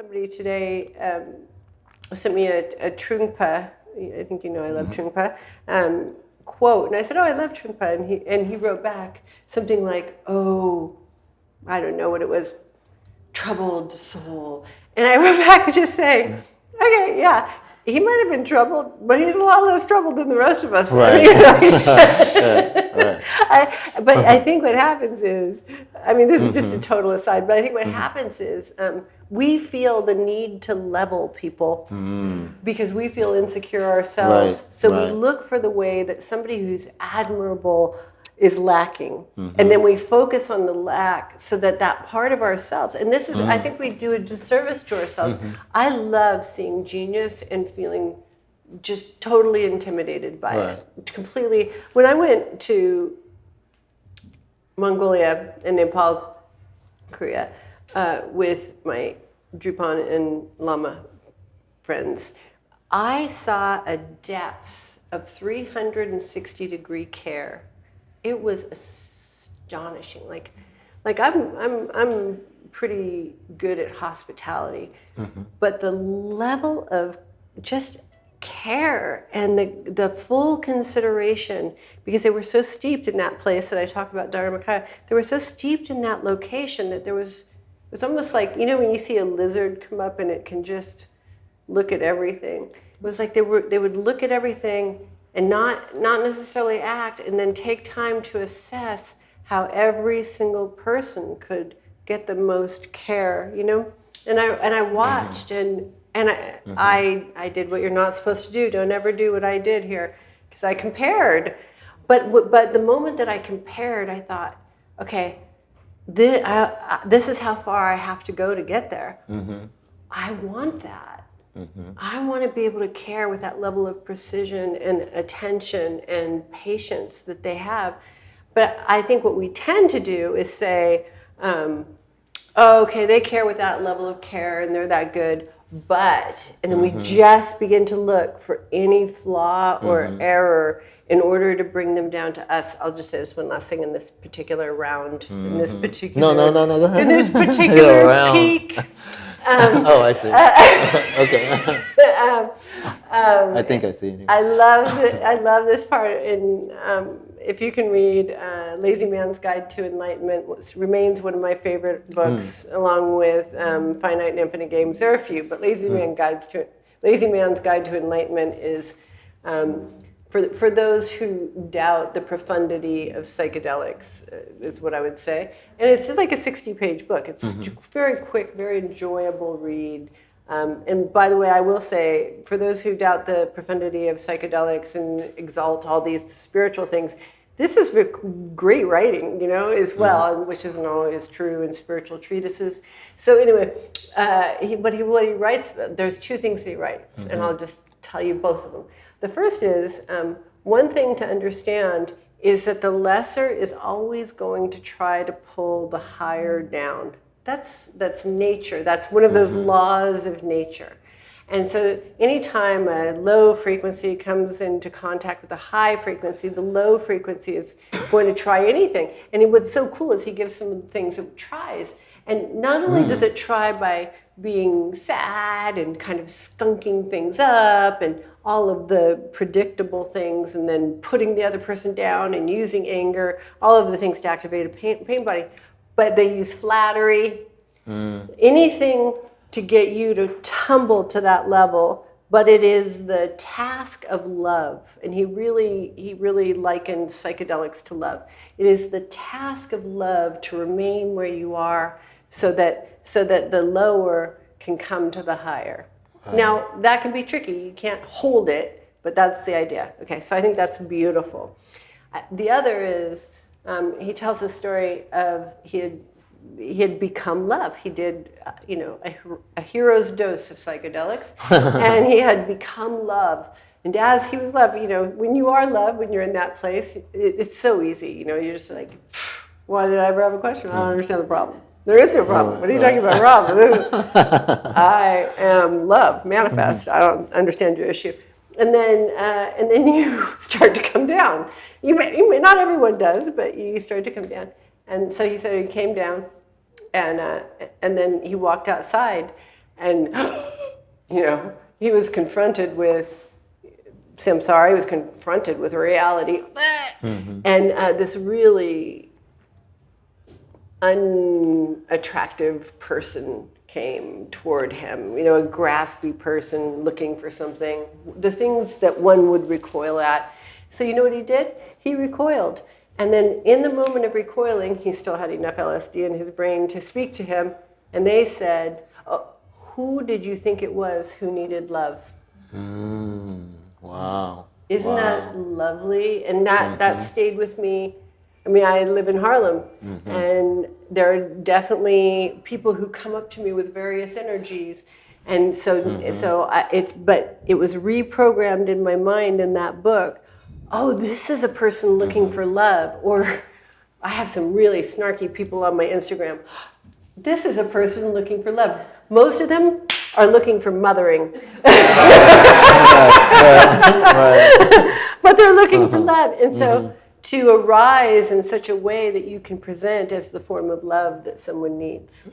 somebody today sent me a Trungpa. I think you know I love Trungpa. Quote, and I said, "Oh, I love Trungpa," and he wrote back something like, "Oh, I don't know what it was, troubled soul," and I wrote back just saying, "Okay, yeah." He might have been troubled, but he's a lot less troubled than the rest of us. Right. But I think what happens is, I mean, this is just a total aside, but I think what happens is we feel the need to level people because we feel insecure ourselves. Right, So right. we look for the way that somebody who's admirable is lacking. And then we focus on the lack so that part of ourselves, and this is, I think we do a disservice to ourselves. I love seeing genius and feeling just totally intimidated by it. Completely. When I went to Mongolia and Nepal, Korea, with my Drupal and Lama friends, I saw a depth of 360-degree care. It was astonishing. Like I'm pretty good at hospitality, but the level of just care and the full consideration, because they were so steeped in that place that I talk about, Dharmakaya, they were so steeped in that location that it was almost like, you know, when you see a lizard come up and it can just look at everything. It was like they would look at everything and not necessarily act, and then take time to assess how every single person could get the most care, you know? And I watched and I did what you're not supposed to do. Don't ever do what I did here, because I compared. But the moment that I compared, I thought, okay, this is how far I have to go to get there. I want that. I want to be able to care with that level of precision and attention and patience that they have. But I think what we tend to do is say, oh, okay, they care with that level of care and they're that good, and then we just begin to look for any flaw or error in order to bring them down to us. I'll just say this one last thing in this particular round, in this particular... No, go ahead. In this particular peak... oh, I see. Okay. I think I see it here. I love this part. If you can read Lazy Man's Guide to Enlightenment, which remains one of my favorite books, along with Finite and Infinite Games. There are a few, but Lazy Man's Guide to Enlightenment is for those who doubt the profundity of psychedelics, is what I would say. And it's just like a 60-page book. It's very quick, very enjoyable read. And by the way, I will say, for those who doubt the profundity of psychedelics and exalt all these spiritual things, this is great writing, you know, as well, which isn't always true in spiritual treatises. So anyway, what he writes, there's two things he writes, and I'll just tell you both of them. The first is, one thing to understand is that the lesser is always going to try to pull the higher down. That's nature. That's one of those laws of nature. And so anytime a low frequency comes into contact with a high frequency, the low frequency is going to try anything. And what's so cool is he gives some things it tries. And not only does it try by being sad and kind of skunking things up and all of the predictable things, and then putting the other person down and using anger, all of the things to activate a pain body, but they use flattery, anything to get you to tumble to that level. But it is the task of love, and he really likened psychedelics to love. It is the task of love to remain where you are, so that the lower can come to the higher. Now, that can be tricky. You can't hold it, but that's the idea. Okay, so I think that's beautiful. The other is, he tells a story of he had become love. He did, a hero's dose of psychedelics, and he had become love. And as he was love, when you are love, when you're in that place, it's so easy. You're just like, why did I ever have a question? I don't understand the problem. There is no problem. What are you talking about, Rob? I am love, manifest. I don't understand your issue. And then you start to come down. You may, not everyone does, but you start to come down. And so he said he came down, and then he walked outside, And, he was confronted with samsara, he was confronted with reality. And this really unattractive person came toward him, a graspy person looking for something, the things that one would recoil at. So you know what he did? He recoiled. And then in the moment of recoiling, he still had enough LSD in his brain to speak to him. And they said, who did you think it was who needed love? Wow. Isn't that lovely? And that stayed with me. I mean, I live in Harlem, and there are definitely people who come up to me with various energies. And so but it was reprogrammed in my mind in that book. Oh, this is a person looking for love. Or I have some really snarky people on my Instagram. This is a person looking for love. Most of them are looking for mothering. But they're looking for love. And so to arise in such a way that you can present as the form of love that someone needs.